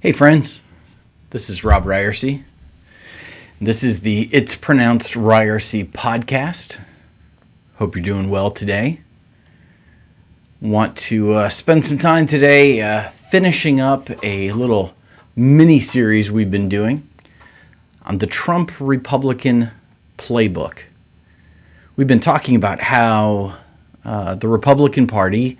Hey friends, this is Rob Ryerson. This is the It's Pronounced Ryerson podcast. Hope you're doing well today. Want to spend some time today finishing up a little mini-series we've been doing on the Trump Republican Playbook. We've been talking about how the Republican Party,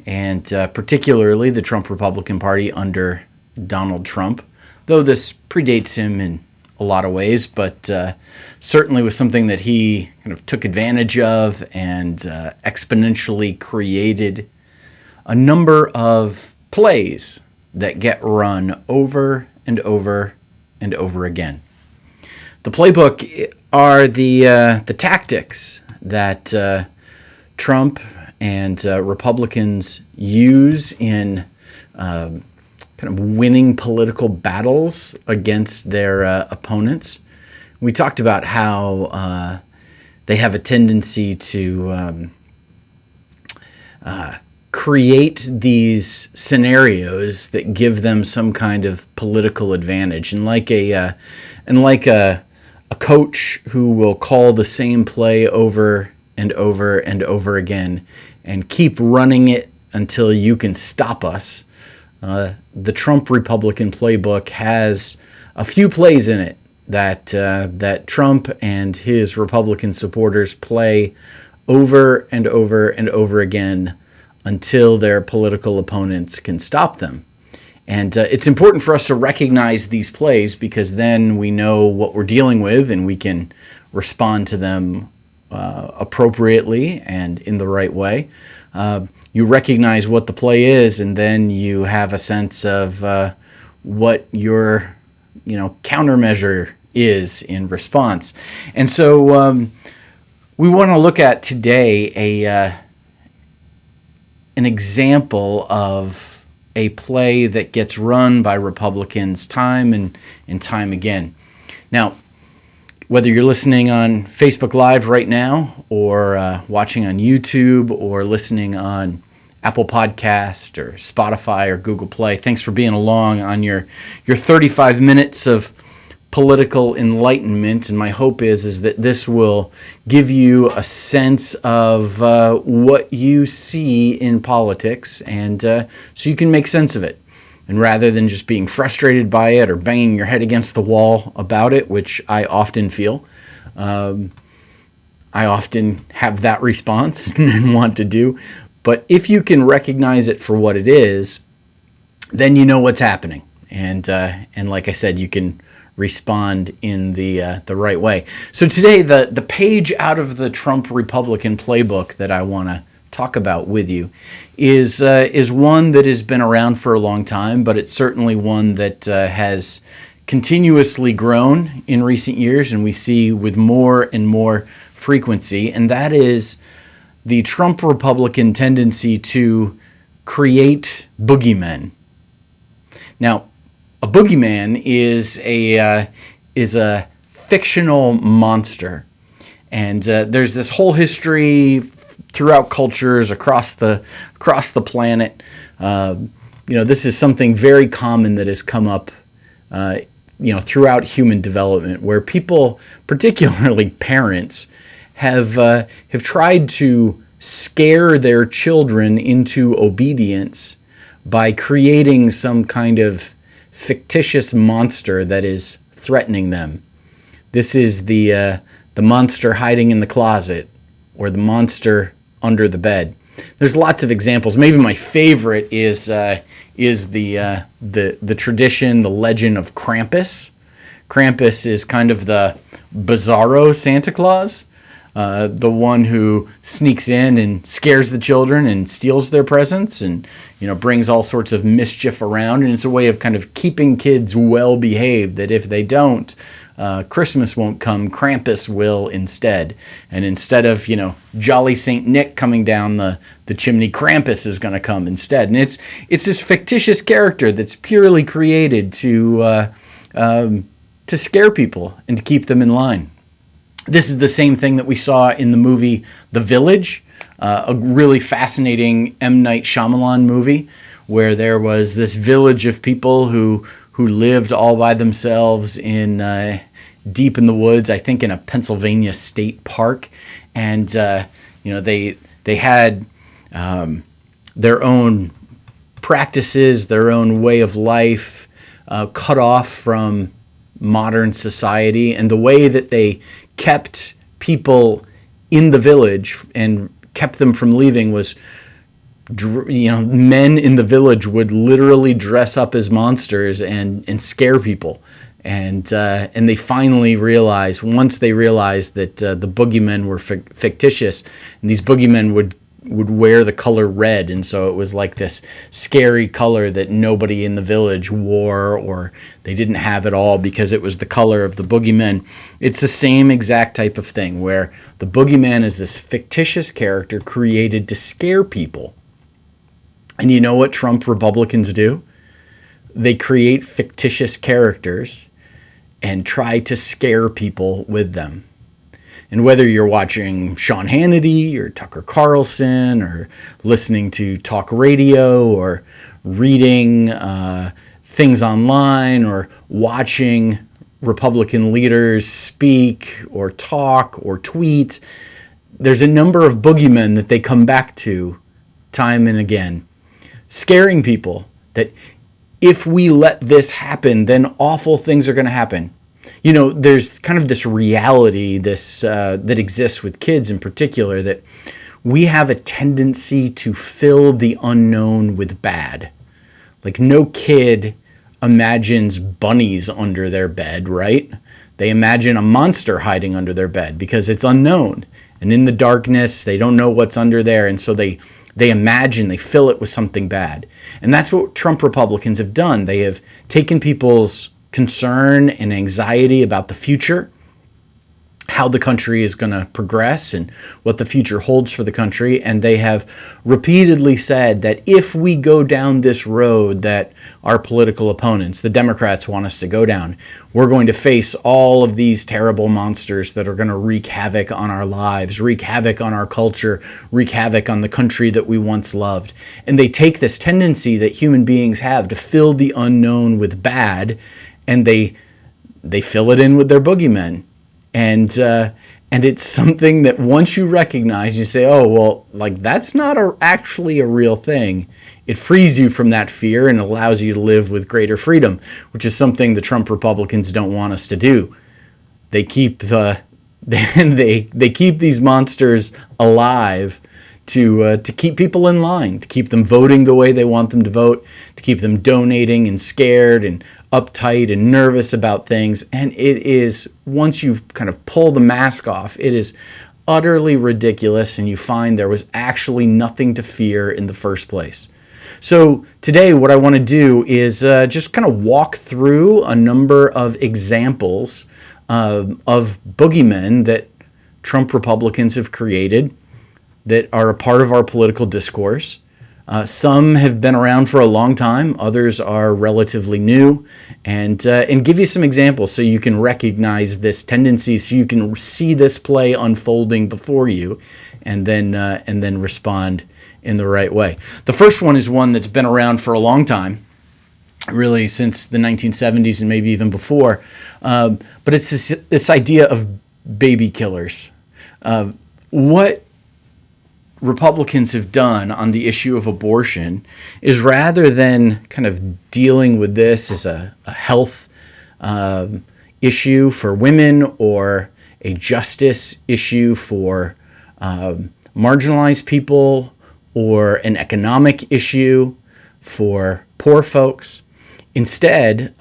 and particularly the Trump Republican Party under Donald Trump, though this predates him in a lot of ways, but certainly was something that he kind of took advantage of and exponentially created a number of plays that get run over and over and over again. The playbook are the tactics that Trump and Republicans use in kind of winning political battles against their opponents. We talked about how they have a tendency to create these scenarios that give them some kind of political advantage, and like a coach who will call the same play over and over and over again and keep running it until you can stop us. The Trump Republican playbook has a few plays in it that Trump and his Republican supporters play over and over and over again until their political opponents can stop them. And it's important for us to recognize these plays because then we know what we're dealing with and we can respond to them appropriately and in the right way. You recognize what the play is, and then you have a sense of what your countermeasure is in response. And so we want to look at today an example of a play that gets run by Republicans time and time again. Now, whether you're listening on Facebook Live right now or watching on YouTube or listening on Apple Podcast or Spotify or Google Play, thanks for being along on your 35 minutes of political enlightenment. And my hope is that this will give you a sense of what you see in politics and so you can make sense of it. And rather than just being frustrated by it or banging your head against the wall about it, which I often feel, I often have that response and want to do. But if you can recognize it for what it is, then you know what's happening. And like I said, you can respond in the right way. So today, the page out of the Trump Republican playbook that I want to talk about with you is one that has been around for a long time, but it's certainly one that has continuously grown in recent years, and we see with more and more frequency, and that is the Trump Republican tendency to create boogeymen. Now, a boogeyman is a fictional monster, and there's this whole history throughout cultures across the planet. This is something very common that has come up throughout human development, where people, particularly parents, have tried to scare their children into obedience by creating some kind of fictitious monster that is threatening them. This is the monster hiding in the closet, or the monster under the bed. There's lots of examples. Maybe my favorite is the tradition, the legend of Krampus. Krampus is kind of the bizarro Santa Claus, the one who sneaks in and scares the children and steals their presents and brings all sorts of mischief around. And it's a way of kind of keeping kids well behaved, that if they don't, Christmas won't come, Krampus will instead. And instead of, jolly Saint Nick coming down the chimney, Krampus is going to come instead. And it's this fictitious character that's purely created to scare people and to keep them in line. This is the same thing that we saw in the movie The Village, a really fascinating M. Night Shyamalan movie, where there was this village of people who lived all by themselves in deep in the woods, I think in a Pennsylvania state park, and they had their own practices, their own way of life, cut off from modern society, and the way that they kept people in the village and kept them from leaving was, men in the village would literally dress up as monsters and scare people. And they finally realized, once they realized that the boogeymen were fictitious, and these boogeymen would wear the color red, and so it was like this scary color that nobody in the village wore, or they didn't have at all because it was the color of the boogeymen. It's the same exact type of thing, where the boogeyman is this fictitious character created to scare people. And you know what Trump Republicans do? They create fictitious characters and try to scare people with them. And whether you're watching Sean Hannity or Tucker Carlson, or listening to talk radio, or reading things online, or watching Republican leaders speak or talk or tweet, there's a number of boogeymen that they come back to time and again, scaring people that if we let this happen, then awful things are going to happen. There's kind of this reality, that exists with kids in particular, that we have a tendency to fill the unknown with bad. Like, no kid imagines bunnies under their bed, right? They imagine a monster hiding under their bed because it's unknown. And in the darkness, they don't know what's under there. And so they imagine, they fill it with something bad. And that's what Trump Republicans have done. They have taken people's concern and anxiety about the future, how the country is going to progress and what the future holds for the country, and they have repeatedly said that if we go down this road that our political opponents, the Democrats, want us to go down, we're going to face all of these terrible monsters that are going to wreak havoc on our lives, wreak havoc on our culture, wreak havoc on the country that we once loved. And they take this tendency that human beings have to fill the unknown with bad, and they fill it in with their boogeymen. And it's something that once you recognize, you say, oh, well, like, that's not actually a real thing. It frees you from that fear and allows you to live with greater freedom, which is something the Trump Republicans don't want us to do. They keep they keep these monsters alive to keep people in line, to keep them voting the way they want them to vote, to keep them donating and scared and uptight and nervous about things. And it is, once you kind of pull the mask off, it is utterly ridiculous, and you find there was actually nothing to fear in the first place. So today what I want to do is just kind of walk through a number of examples of boogeymen that Trump Republicans have created that are a part of our political discourse. Some have been around for a long time, others are relatively new, and give you some examples so you can recognize this tendency, so you can see this play unfolding before you, and then respond in the right way. The first one is one that's been around for a long time, really since the 1970s and maybe even before, but it's this idea of baby killers. What Republicans have done on the issue of abortion is, rather than kind of dealing with this as a health issue for women, or a justice issue for marginalized people, or an economic issue for poor folks, instead,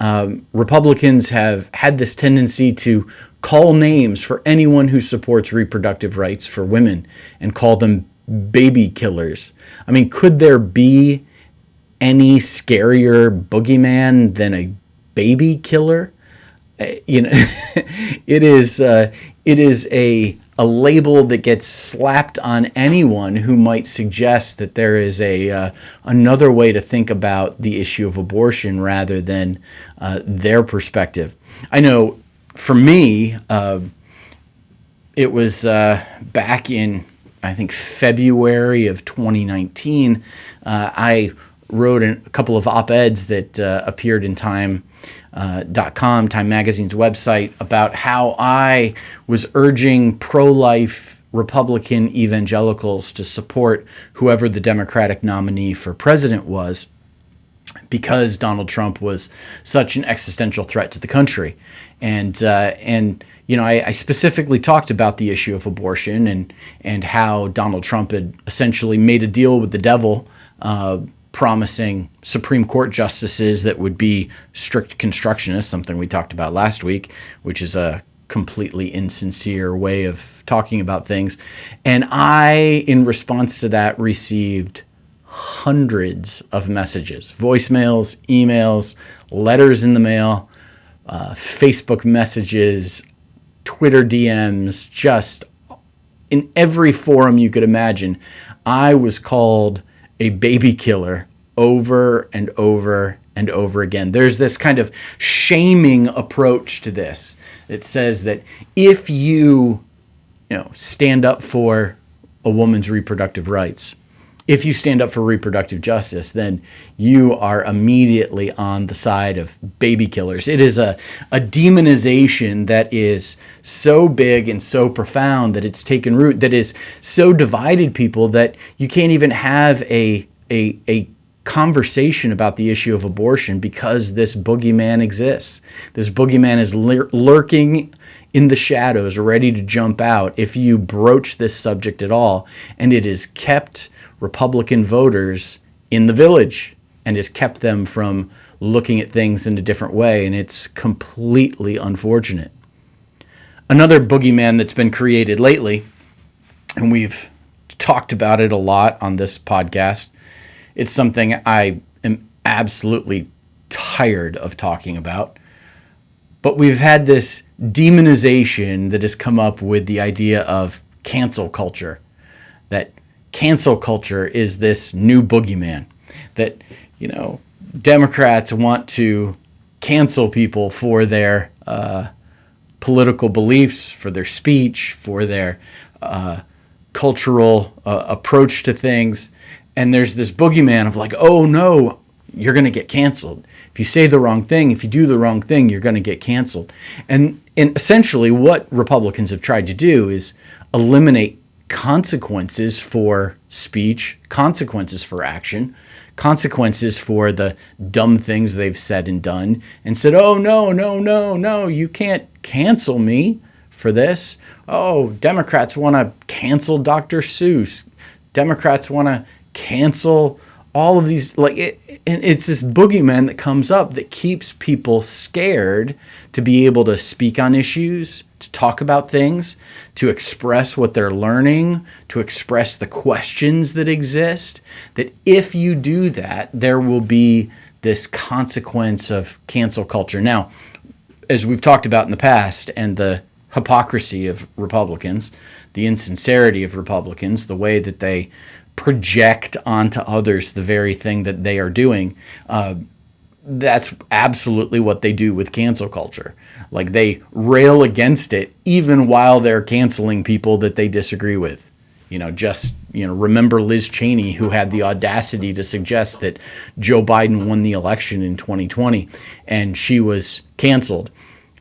Republicans have had this tendency to call names for anyone who supports reproductive rights for women and call them baby killers. I mean, could there be any scarier boogeyman than a baby killer? It is a label that gets slapped on anyone who might suggest that there is another way to think about the issue of abortion rather than their perspective. I know for me, it was back in, I think, February of 2019, I wrote a couple of op-eds that appeared in Time.com, Time Magazine's website, about how I was urging pro-life Republican evangelicals to support whoever the Democratic nominee for president was, because Donald Trump was such an existential threat to the country. And I specifically talked about the issue of abortion and how Donald Trump had essentially made a deal with the devil, promising Supreme Court justices that would be strict constructionists, something we talked about last week, which is a completely insincere way of talking about things. And I, in response to that, received hundreds of messages, voicemails, emails, letters in the mail, Facebook messages, Twitter DMs, just in every forum you could imagine. I was called a baby killer over and over and over again. There's this kind of shaming approach to this. It says that if you stand up for a woman's reproductive rights, if you stand up for reproductive justice, then you are immediately on the side of baby killers. It is a demonization that is so big and so profound that it's taken root, that is so divided people that you can't even have a conversation about the issue of abortion because this boogeyman exists. This boogeyman is lurking in the shadows, ready to jump out if you broach this subject at all, and it has kept Republican voters in the village and has kept them from looking at things in a different way, and it's completely unfortunate. Another boogeyman that's been created lately, and we've talked about it a lot on this podcast, it's something I am absolutely tired of talking about, but we've had this demonization that has come up with the idea of cancel culture, that cancel culture is this new boogeyman, that, Democrats want to cancel people for their political beliefs, for their speech, for their cultural approach to things. And there's this boogeyman of like, oh no, you're going to get canceled. If you say the wrong thing, if you do the wrong thing, you're going to get canceled. And essentially what Republicans have tried to do is eliminate consequences for speech, consequences for action, consequences for the dumb things they've said and done, and said, oh, no, you can't cancel me for this. Oh, Democrats want to cancel Dr. Seuss. Democrats want to cancel all of these, and it's this boogeyman that comes up that keeps people scared to be able to speak on issues, to talk about things, to express what they're learning, to express the questions that exist, that if you do that, there will be this consequence of cancel culture. Now, as we've talked about in the past, and the hypocrisy of Republicans, the insincerity of Republicans, the way that they project onto others the very thing that they are doing, that's absolutely what they do with cancel culture. Like, they rail against it even while they're canceling people that they disagree with. Remember Liz Cheney, who had the audacity to suggest that Joe Biden won the election in 2020, and she was canceled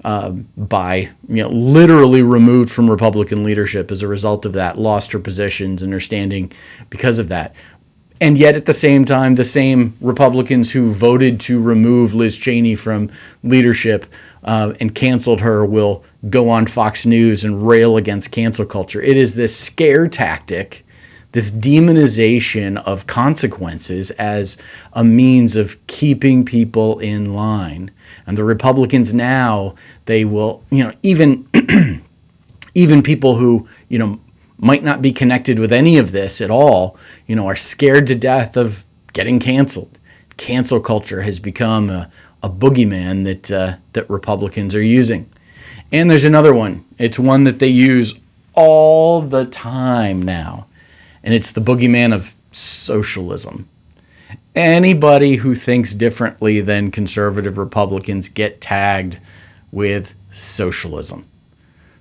by, literally removed from Republican leadership as a result of that, lost her positions and her standing because of that. And yet at the same time, the same Republicans who voted to remove Liz Cheney from leadership and canceled her will go on Fox News and rail against cancel culture. It is this scare tactic, this demonization of consequences as a means of keeping people in line. And the Republicans now, they will, even even people who, might not be connected with any of this at all, are scared to death of getting canceled. Cancel culture has become a boogeyman that Republicans are using. And there's another one. It's one that they use all the time now. And it's the boogeyman of socialism. Anybody who thinks differently than conservative Republicans get tagged with socialism.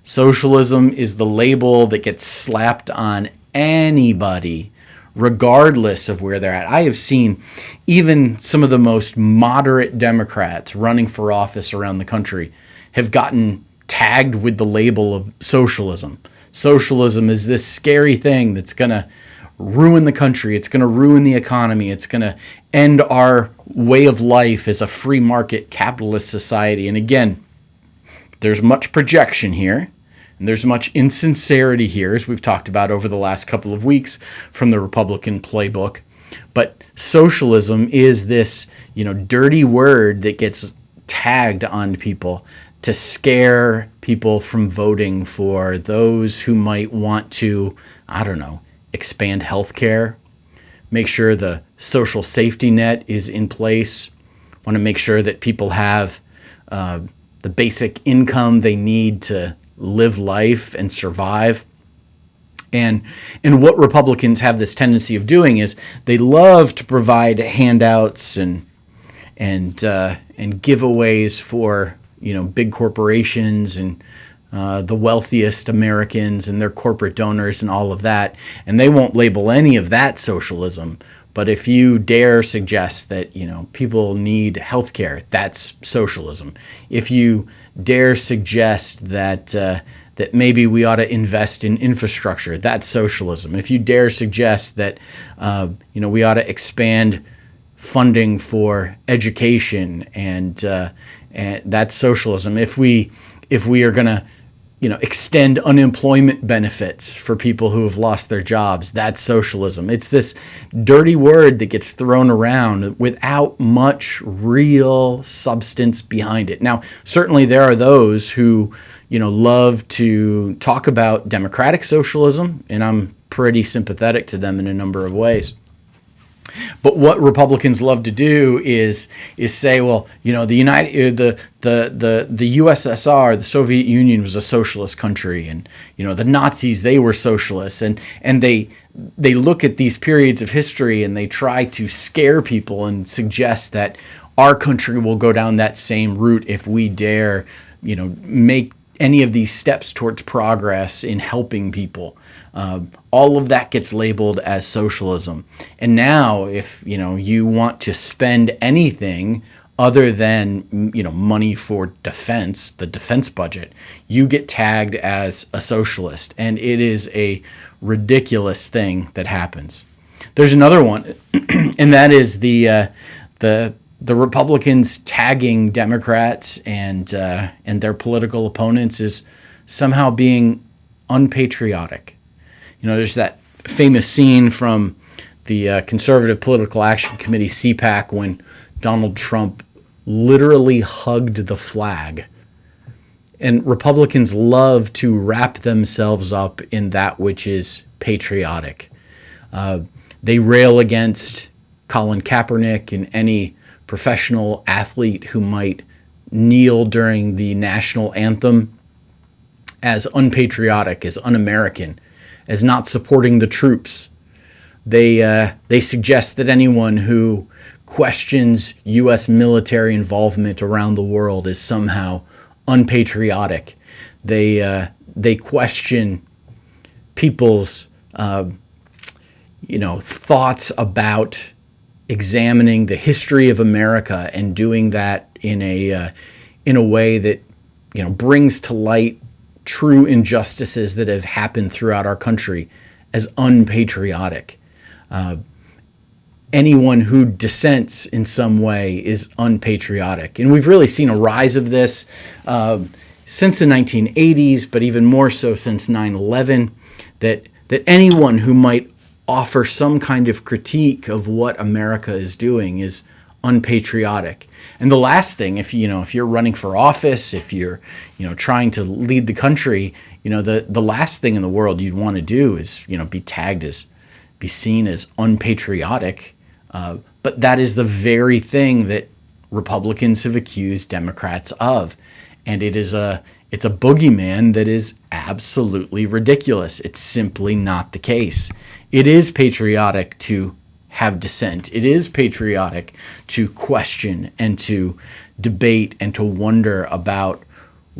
Socialism is the label that gets slapped on anybody regardless of where they're at. I have seen even some of the most moderate Democrats running for office around the country have gotten tagged with the label of socialism. Socialism is this scary thing that's going to ruin the country. It's going to ruin the economy. It's going to end our way of life as a free market capitalist society. And again, there's much projection here, and there's much insincerity here, as we've talked about over the last couple of weeks from the Republican playbook. But socialism is this, dirty word that gets tagged on people to scare people from voting for those who might want to, expand healthcare, make sure the social safety net is in place, want to make sure that people have the basic income they need to live life and survive. And what Republicans have this tendency of doing is they love to provide handouts and giveaways for big corporations and the wealthiest Americans and their corporate donors and all of that. And they won't label any of that socialism. But if you dare suggest that, people need health care, that's socialism. If you dare suggest that that maybe we ought to invest in infrastructure, that's socialism. If you dare suggest that, we ought to expand funding for education and that's socialism. If we are going to extend unemployment benefits for people who have lost their jobs, that's socialism. It's this dirty word that gets thrown around without much real substance behind it. Now, certainly there are those who, love to talk about democratic socialism, and I'm pretty sympathetic to them in a number of ways. But what Republicans love to do is say, well, the USSR, the Soviet Union, was a socialist country, and the Nazis, they were socialists, and they look at these periods of history and they try to scare people and suggest that our country will go down that same route if we dare, make any of these steps towards progress in helping people. All of that gets labeled as socialism. And now if, you want to spend anything other than, money for defense, the defense budget, you get tagged as a socialist. And it is a ridiculous thing that happens. There's another one, and that is the Republicans tagging Democrats and their political opponents as somehow being unpatriotic. There's that famous scene from the Conservative Political Action Committee, CPAC, when Donald Trump literally hugged the flag. And Republicans love to wrap themselves up in that which is patriotic. They rail against Colin Kaepernick and any professional athlete who might kneel during the national anthem as unpatriotic, as un-American, as not supporting the troops. They suggest that anyone who questions U.S. military involvement around the world is somehow unpatriotic. They question people's thoughts about examining the history of America and doing that in a way that brings to light true injustices that have happened throughout our country as unpatriotic. Anyone who dissents in some way is unpatriotic. And we've really seen a rise of this since the 1980s, but even more so since 9/11, that anyone who might offer some kind of critique of what America is doing is unpatriotic. And the last thing, if you're running for office, if you're trying to lead the country, the last thing in the world you'd want to do is be seen as unpatriotic. But that is the very thing that Republicans have accused Democrats of, and it's a boogeyman that is absolutely ridiculous. It's simply not the case. It is patriotic to have dissent. It is patriotic to question and to debate and to wonder about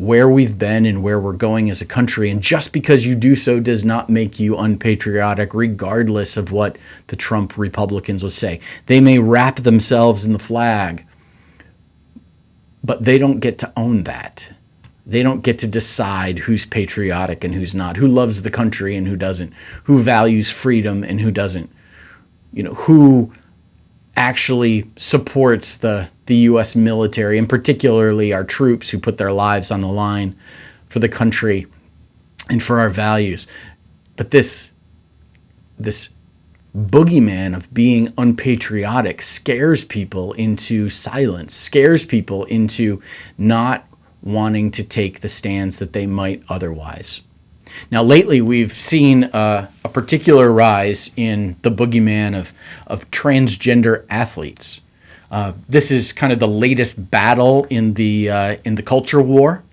where we've been and where we're going as a country. And just because you do so does not make you unpatriotic, regardless of what the Trump Republicans will say. They may wrap themselves in the flag, but they don't get to own that. They don't get to decide who's patriotic and who's not, who loves the country and who doesn't, who values freedom and who doesn't, who actually supports the U.S. military, and particularly our troops who put their lives on the line for the country and for our values. But this boogeyman of being unpatriotic scares people into silence, scares people into not wanting to take the stands that they might otherwise. Now, lately, we've seen a particular rise in the boogeyman of transgender athletes. This is kind of the latest battle in the culture war.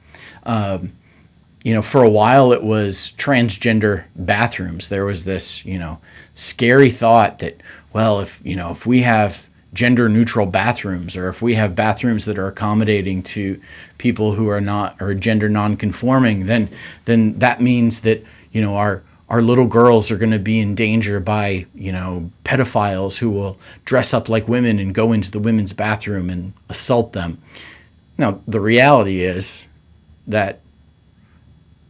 For a while it was transgender bathrooms. There was this, scary thought that, well, if we have gender neutral bathrooms, or if we have bathrooms that are accommodating to people who are not, or gender non-conforming, then that means that, our little girls are going to be in danger by, pedophiles who will dress up like women and go into the women's bathroom and assault them. Now, the reality is that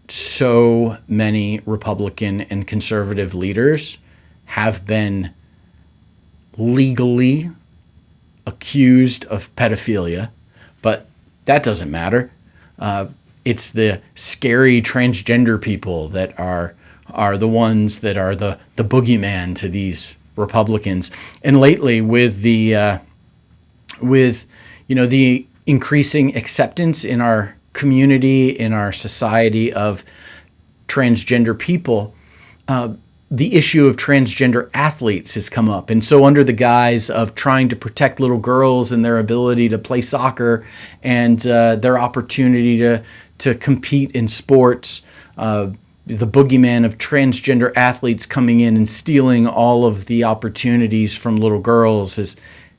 so many Republican and conservative leaders have been legally accused of pedophilia, but that doesn't matter. It's the scary transgender people that are the ones that are the boogeyman to these Republicans. And lately, with the increasing acceptance in our community, in our society of transgender people, the issue of transgender athletes has come up. And so under the guise of trying to protect little girls and their ability to play soccer and their opportunity to compete in sports, the boogeyman of transgender athletes coming in and stealing all of the opportunities from little girls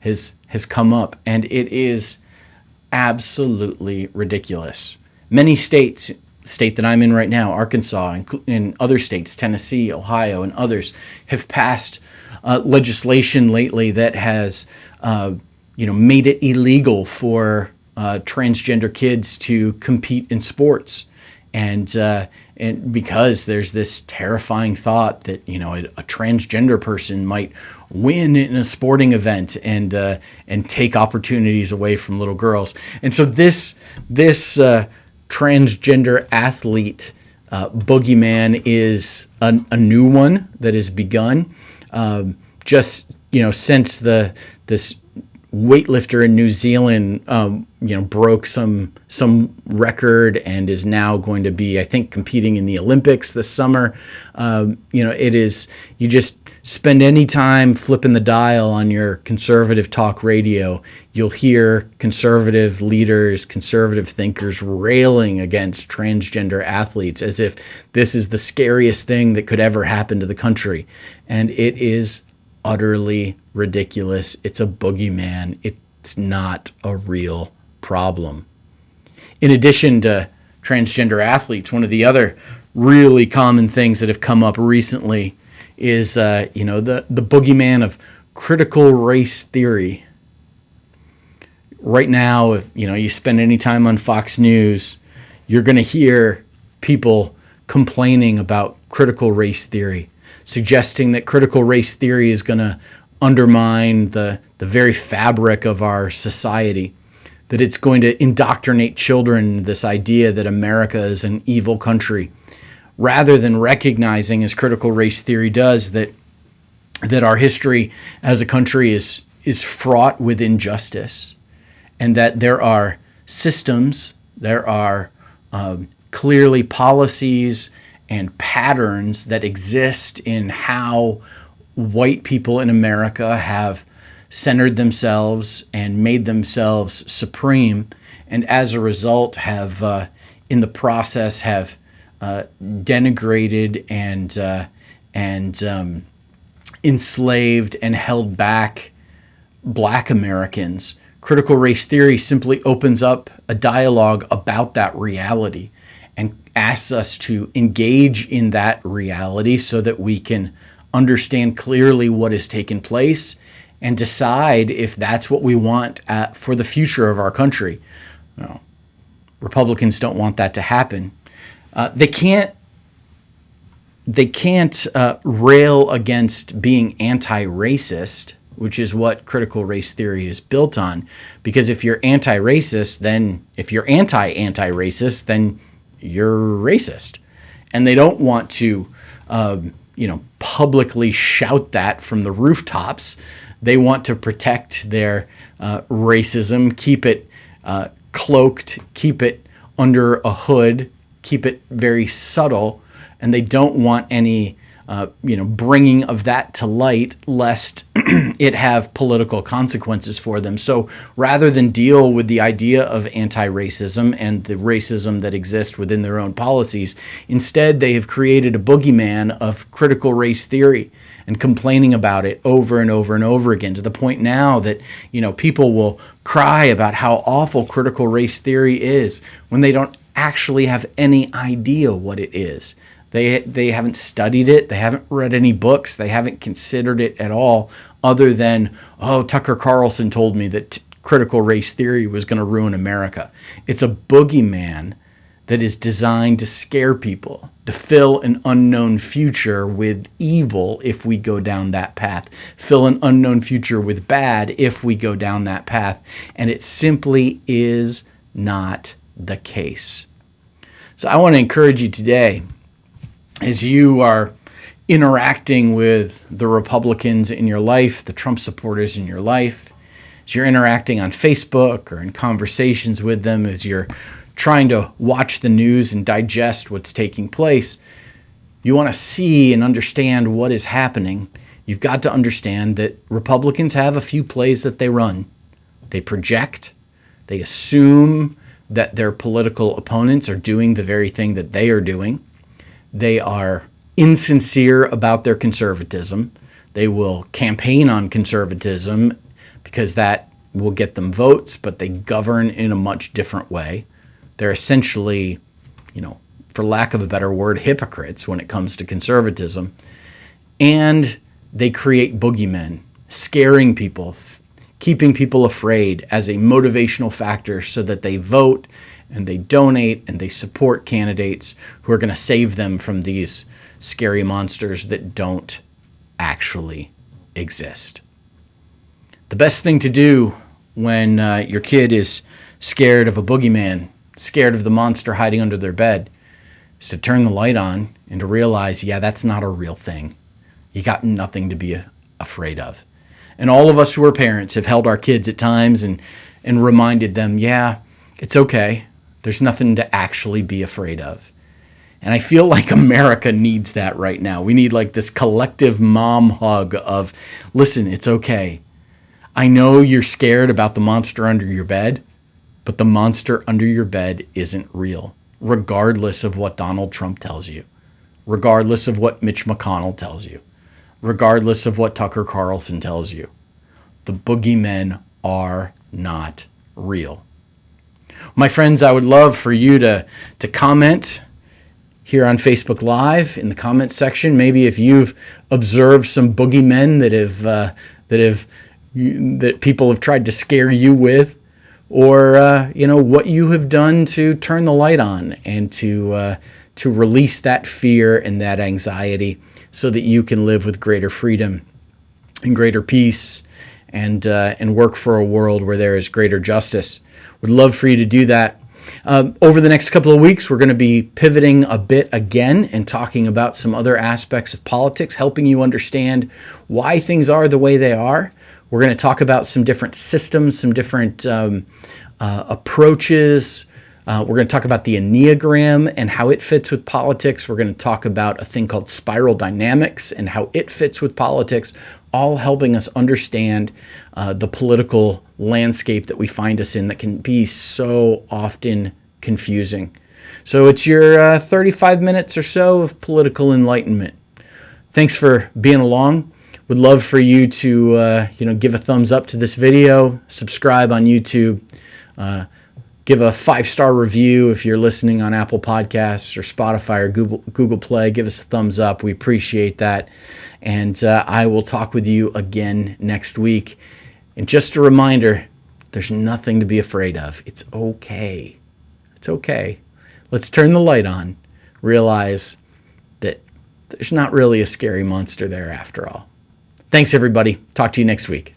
has come up. And it is absolutely ridiculous. Many states, state that I'm in right now, Arkansas, and other states, Tennessee, Ohio, and others, have passed legislation lately that has, made it illegal for transgender kids to compete in sports, and because there's this terrifying thought that a transgender person might win in a sporting event and take opportunities away from little girls, and so this transgender athlete boogeyman is a new one that has begun. Since this weightlifter in New Zealand, broke some record and is now going to be, I think, competing in the Olympics this summer. It is, you just spend any time flipping the dial on your conservative talk radio, you'll hear conservative leaders, conservative thinkers railing against transgender athletes as if this is the scariest thing that could ever happen to the country. And it is utterly ridiculous. It's a boogeyman. It's not a real problem. In addition to transgender athletes, one of the other really common things that have come up recently is the boogeyman of critical race theory. Right now, if you spend any time on Fox News, you're going to hear people complaining about critical race theory, suggesting that critical race theory is going to undermine the very fabric of our society, that it's going to indoctrinate children in this idea that America is an evil country, rather than recognizing, as critical race theory does, that our history as a country is fraught with injustice, and that there are systems, there are clearly policies and patterns that exist in how white people in America have centered themselves and made themselves supreme, and as a result have, in the process, have denigrated and enslaved and held back Black Americans Critical race theory simply opens up a dialogue about that reality and asks us to engage in that reality so that we can understand clearly what has taken place and decide if that's what we want for the future of our country. Republicans don't want that to happen. They can't rail against being anti-racist, which is what critical race theory is built on. Because if you're anti-racist, then if you're anti-anti-racist, then you're racist. And they don't want to, publicly shout that from the rooftops. They want to protect their racism, keep it cloaked, keep it under a hood, keep it very subtle, and they don't want any bringing of that to light, lest it have political consequences for them. So rather than deal with the idea of anti-racism and the racism that exists within their own policies, instead they have created a boogeyman of critical race theory and complaining about it over and over and over again, to the point now that people will cry about how awful critical race theory is when they don't actually have any idea what it is. They haven't studied it. They haven't read any books. They haven't considered it at all, other than, Tucker Carlson told me that critical race theory was going to ruin America. It's a boogeyman that is designed to scare people, to fill an unknown future with evil if we go down that path, fill an unknown future with bad if we go down that path. And it simply is not the case. So I want to encourage you today, as you are interacting with the Republicans in your life, the Trump supporters in your life, as you're interacting on Facebook or in conversations with them, as you're trying to watch the news and digest what's taking place, you want to see and understand what is happening. You've got to understand that Republicans have a few plays that they run. They project, they assume that their political opponents are doing the very thing that they are doing. They are insincere about their conservatism. They will campaign on conservatism because that will get them votes, but they govern in a much different way. They're essentially, for lack of a better word, hypocrites when it comes to conservatism. And they create boogeymen, scaring people, keeping people afraid as a motivational factor so that they vote and they donate and they support candidates who are going to save them from these scary monsters that don't actually exist. The best thing to do when your kid is scared of a boogeyman, scared of the monster hiding under their bed, is to turn the light on and to realize, that's not a real thing. You got nothing to be afraid of. And all of us who are parents have held our kids at times and reminded them, it's okay. There's nothing to actually be afraid of. And I feel like America needs that right now. We need like this collective mom hug of, listen, it's okay. I know you're scared about the monster under your bed, but the monster under your bed isn't real, regardless of what Donald Trump tells you, regardless of what Mitch McConnell tells you, regardless of what Tucker Carlson tells you. The boogeymen are not real. My friends, I would love for you to comment here on Facebook Live in the comments section. Maybe if you've observed some boogeymen that people have tried to scare you with, or what you have done to turn the light on and to release that fear and that anxiety, so that you can live with greater freedom and greater peace and work for a world where there is greater justice. Would love for you to do that. Over the next couple of weeks, we're going to be pivoting a bit again and talking about some other aspects of politics, helping you understand why things are the way they are. We're going to talk about some different systems, some different approaches. We're going to talk about the Enneagram and how it fits with politics. We're going to talk about a thing called spiral dynamics and how it fits with politics, all helping us understand the political landscape that we find us in that can be so often confusing. So it's your 35 minutes or so of political enlightenment. Thanks for being along. Would love for you to give a thumbs up to this video, subscribe on YouTube, give a 5-star review if you're listening on Apple Podcasts or Spotify or Google Play. Give us a thumbs up. We appreciate that. And I will talk with you again next week. And just a reminder, there's nothing to be afraid of. It's okay. It's okay. Let's turn the light on. Realize that there's not really a scary monster there after all. Thanks, everybody. Talk to you next week.